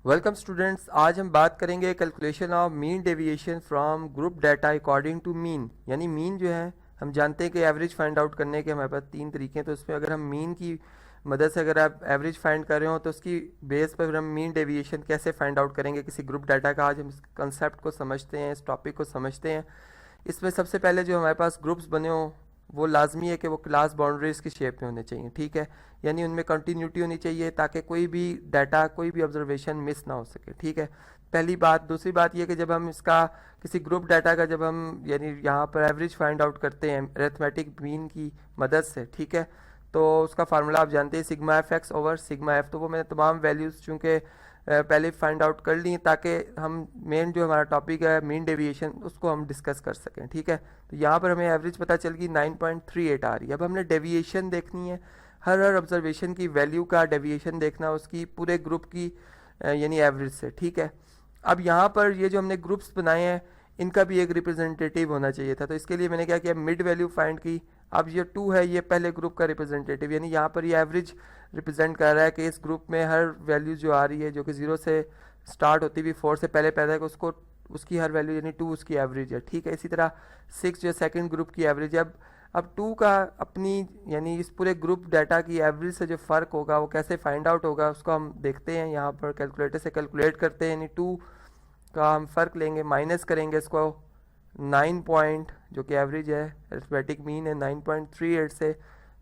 Welcome students. आज हम बात करेंगे calculation of mean deviation from group data according to mean. यानी मीन जो है, हम जानते हैं कि एवरेज फाइंड आउट करने के हमारे पास तीन तरीके हैं। तो उसमें अगर हम मीन की मदद से अगर आप एवरेज फाइंड कर रहे हो तो उसकी बेस पर फिर हम मीन डेविएशन कैसे फाइंड आउट करेंगे किसी ग्रुप डाटा का। आज हम इस कंसेप्ट को समझते हैं, इस टॉपिक को समझते हैं। इसमें सबसे पहले जो हमारे पास ग्रुप्स बने हो वो लाजमी है कि वो क्लास बाउंड्रीज की शेप में होने चाहिए, ठीक है। यानी उनमें कंटिन्यूटी होनी चाहिए ताकि कोई भी डाटा, कोई भी ऑब्जर्वेशन मिस ना हो सके, ठीक है। पहली बात। दूसरी बात यह कि जब हम इसका किसी ग्रुप डाटा का जब हम यानी यहाँ पर एवरेज फाइंड आउट करते हैं अरिथमेटिक मीन की मदद से, ठीक है, तो उसका फार्मूला आप जानते हैं sigma F x over sigma F. तो वो मैंने तमाम वैल्यूज़ चूँकि पहले फाइंड आउट कर ली ताकि हम मेन जो हमारा टॉपिक है मीन डेविएशन उसको हम डिस्कस कर सकें, ठीक है। तो यहाँ पर हमें एवरेज पता चल गई 9.38 आ रही है। अब हमने डेविएशन देखनी है, हर ऑब्जर्वेशन की वैल्यू का डेविएशन देखना उसकी पूरे ग्रुप की यानी एवरेज से, ठीक है। अब यहाँ पर ये जो हमने ग्रुप्स बनाए हैं इनका भी एक रिप्रेजेंटेटिव होना चाहिए था। तो इसके लिए मैंने क्या किया, मिड वैल्यू फाइंड की। अब ये 2 है, ये पहले ग्रुप का रिप्रेजेंटेटिव, यानी यहाँ पर ये एवरेज रिप्रेजेंट कर रहा है कि इस ग्रुप में हर वैल्यू जो आ रही है जो कि 0 से स्टार्ट होती हुई 4 से पहले पैदा है उसको उसकी हर वैल्यू यानी 2 उसकी एवरेज है, ठीक है। इसी तरह 6 जो सेकंड ग्रुप की एवरेज है। अब 2 का अपनी यानी इस पूरे ग्रुप डाटा की एवरेज से जो फ़र्क होगा वो कैसे फाइंड आउट होगा उसको हम देखते हैं। यहाँ पर कैलकुलेटर से कैलकुलेट करते हैं, यानी 2 का हम फ़र्क लेंगे, माइनस करेंगे इसको 9 पॉइंट जो कि एवरेज है, अरिथमेटिक मीन है 9.38 से।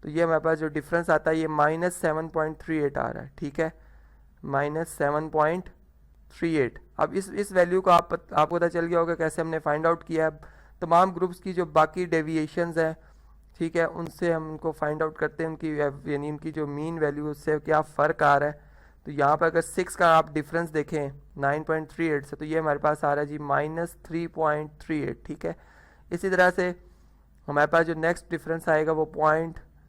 तो ये हमारे पास जो डिफरेंस आता है ये -7.38 आ रहा है, ठीक है, -7.38। अब इस वैल्यू को आपको पता चल गया होगा कैसे हमने फाइंड आउट किया। अब तमाम ग्रुप्स की जो बाकी डेविएशंस हैं, ठीक है, उनसे हम उनको फाइंड आउट करते हैं उनकी यानी इनकी जो मीन वैल्यू उससे क्या फ़र्क आ रहा है। तो यहाँ पर अगर 6 का आप डिफरेंस देखें 9.38 से तो ये हमारे पास आ रहा है जी -3.38, ठीक है। इसी तरह से हमारे पास जो नेक्स्ट डिफरेंस आएगा वो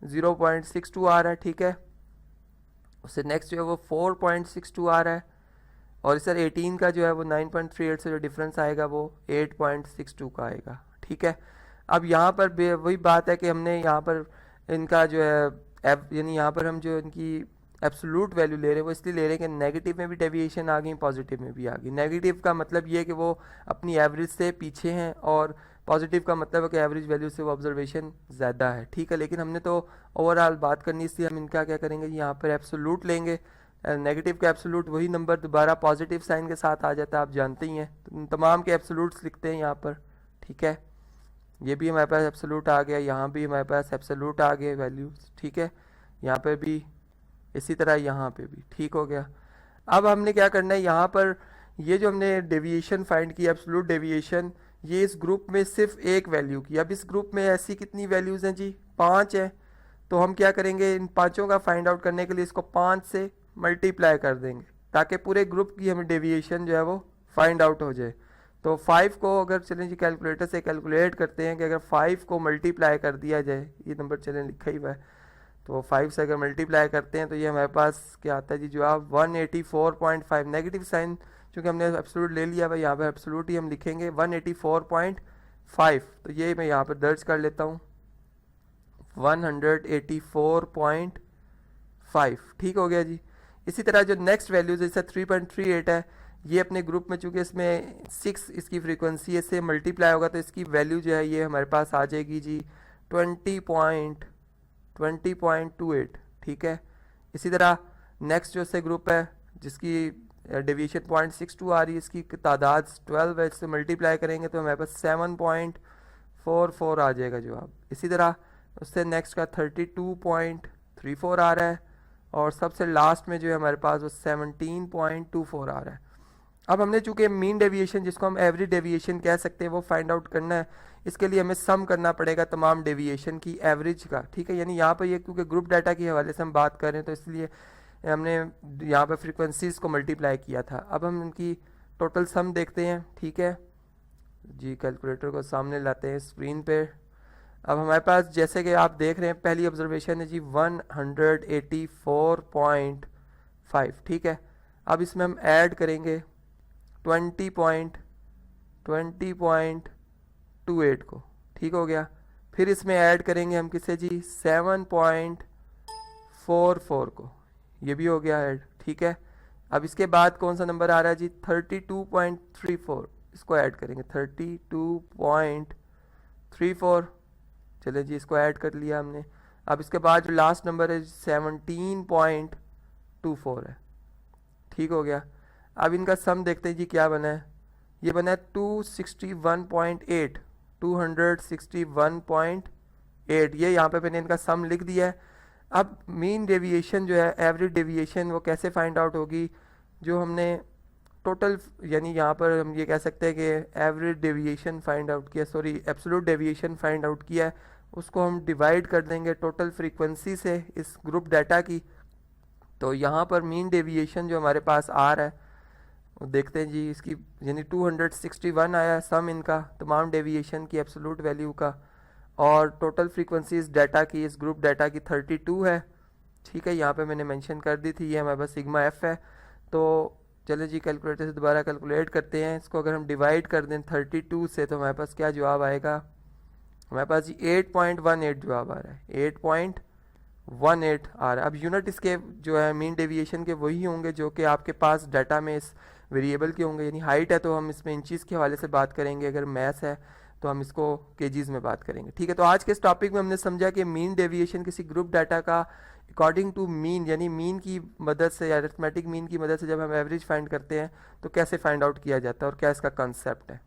0.62 आ रहा है, ठीक है। उससे नेक्स्ट जो है वो 4.62 आ रहा है। और सर 18 का जो है वो 9.38 से जो डिफरेंस आएगा वो 8.62 का आएगा, ठीक है। अब यहाँ पर वही बात है कि हमने यहाँ पर इनका जो है यानी यहाँ पर हम जो इनकी एब्सोलूट वैल्यू ले रहे हैं वो इसलिए ले रहे हैं कि नेगेटिव में भी डेविएशन आ गई, पॉजिटिव में भी आ गई। नेगेटिव का मतलब ये है कि वो अपनी एवरेज से पीछे हैं और पॉजिटिव का मतलब है कि एवरेज वैल्यू से वो ऑब्जर्वेशन ज़्यादा है, ठीक है। लेकिन हमने तो ओवरऑल बात करनी, इसलिए हम इनका क्या करेंगे, यहाँ पर एब्सोलूट लेंगे। नेगेटिव का एब्सोलूट वही नंबर दोबारा पॉजिटिव साइन के साथ आ जाता है, आप जानते ही हैं। तो तमाम के एब्सोलूट्स लिखते हैं यहाँ पर, ठीक है। ये भी हमारे पास एब्सोलूट आ गया, यहाँ भी हमारे पास एब्सोलूट आ गए वैल्यूज, ठीक है। यहाँ पर भी इसी तरह यहाँ पे भी, ठीक हो गया। अब हमने क्या करना है, यहाँ पर ये जो हमने डेविएशन फाइंड की एब्सोलूट डेविएशन, ये इस ग्रुप में सिर्फ एक वैल्यू की। अब इस ग्रुप में ऐसी कितनी वैल्यूज़ हैं जी, 5 है। तो हम क्या करेंगे, इन पाँचों का फाइंड आउट करने के लिए इसको 5 से मल्टीप्लाई कर देंगे ताकि पूरे ग्रुप की हमें डेविएशन जो है वो फाइंड आउट हो जाए। तो 5 को अगर चलें जी कैलकुलेटर से कैलकुलेट करते हैं कि अगर 5 को मल्टीप्लाई कर दिया जाए, ये नंबर चलें लिखा ही हुआ है, तो 5 से अगर मल्टीप्लाई करते हैं तो ये हमारे पास क्या आता है जी, जवाब 184.5। नेगेटिव साइन चूँकि हमने एब्सोलूट ले लिया है, यहाँ पर एब्सोलूट ही हम लिखेंगे 184.5। तो ये मैं यहाँ पर दर्ज कर लेता हूँ 184.5, ठीक हो गया जी। इसी तरह जो नेक्स्ट वैल्यूज जैसे 3.38 है, ये अपने ग्रुप में चूँकि इसमें 6 इसकी फ्रीक्वेंसी से मल्टीप्लाई होगा तो इसकी वैल्यू जो है ये हमारे पास आ जाएगी जी 20.28, ठीक है। इसी तरह नेक्स्ट जो से ग्रुप है जिसकी डेविएशन 0.62 आ रही है, इसकी तादाद 12 है, इससे मल्टीप्लाई करेंगे तो हमारे पास 7.44 आ जाएगा जवाब। इसी तरह उससे नेक्स्ट का 32.34 आ रहा है और सबसे लास्ट में जो है हमारे पास वो 17.24 आ रहा है। अब हमने चूंकि मीन डेविएशन जिसको हम एवरेज डेविएशन कह सकते हैं वो फाइंड आउट करना है। इसके लिए हमें सम करना पड़ेगा तमाम डेविएशन की एवरेज का, ठीक है। यानी यहाँ पर ये क्योंकि ग्रुप डाटा के हवाले से हम बात कर रहे हैं तो इसलिए हमने यहाँ पर फ्रीक्वेंसीज को मल्टीप्लाई किया था। अब हम इनकी टोटल सम देखते हैं, ठीक है जी। कैलकुलेटर को सामने लाते हैं स्क्रीन पे। अब हमारे पास जैसे कि आप देख रहे हैं पहली ऑब्जर्वेशन है जी 184.5, ठीक है। अब इसमें हम ऐड करेंगे 20.28 को, ठीक हो गया। फिर इसमें ऐड करेंगे हम किसे जी 7.44 को, ये भी हो गया ऐड, ठीक है। अब इसके बाद कौन सा नंबर आ रहा है जी, 32.34, इसको ऐड करेंगे 32.34। चले जी, इसको ऐड कर लिया हमने। अब इसके बाद जो लास्ट नंबर है 17.24 है। ठीक हो गया। अब इनका सम देखते हैं जी क्या बना है। ये बना है 261.8, 261.8। ये यहाँ पे मैंने इनका सम लिख दिया है। अब मीन डेविएशन जो है, एवरेज डेविएशन, वो कैसे फाइंड आउट होगी, जो हमने टोटल, यानी यहाँ पर हम ये कह सकते हैं कि एवरेज डेविएशन फाइंड आउट किया, sorry absolute deviation find out किया है, उसको हम डिवाइड कर देंगे टोटल फ्रीक्वेंसी से इस ग्रुप डाटा की। तो यहाँ पर मीन डेविएशन जो हमारे पास आ रहा है वो देखते हैं जी, इसकी यानी 261 आया सम इनका तमाम डेविएशन की एब्सोल्यूट वैल्यू का, और टोटल फ्रीक्वेंसी इस डाटा की, इस ग्रुप डाटा की 32 है। ठीक है, यहाँ पे मैंने मेंशन कर दी थी, ये हमारे पास सिग्मा एफ है। तो चले जी कैलकुलेटर से दोबारा कैलकुलेट करते हैं इसको। अगर हम डिवाइड कर दें 32 से तो हमारे पास क्या जवाब आएगा, हमारे पास जी 8.18 जवाब आ रहा है, 8.18 आ रहा है। अब यूनिट इसके जो है मीन डेविएशन के वही होंगे जो कि आपके पास डाटा में इस वेरिएबल के होंगे, यानी हाइट है तो हम इसमें इंचज़ के हवाले से बात करेंगे, अगर मैथ है तो हम इसको केजीज में बात करेंगे। ठीक है, तो आज के इस टॉपिक में हमने समझा कि मीन डेविएशन किसी ग्रुप डाटा का अकॉर्डिंग टू मीन, यानी मीन की मदद से या अरिथमेटिक मीन की मदद से जब हम एवरेज फाइंड करते हैं तो कैसे फाइंड आउट किया जाता है और क्या इसका कंसेप्ट है।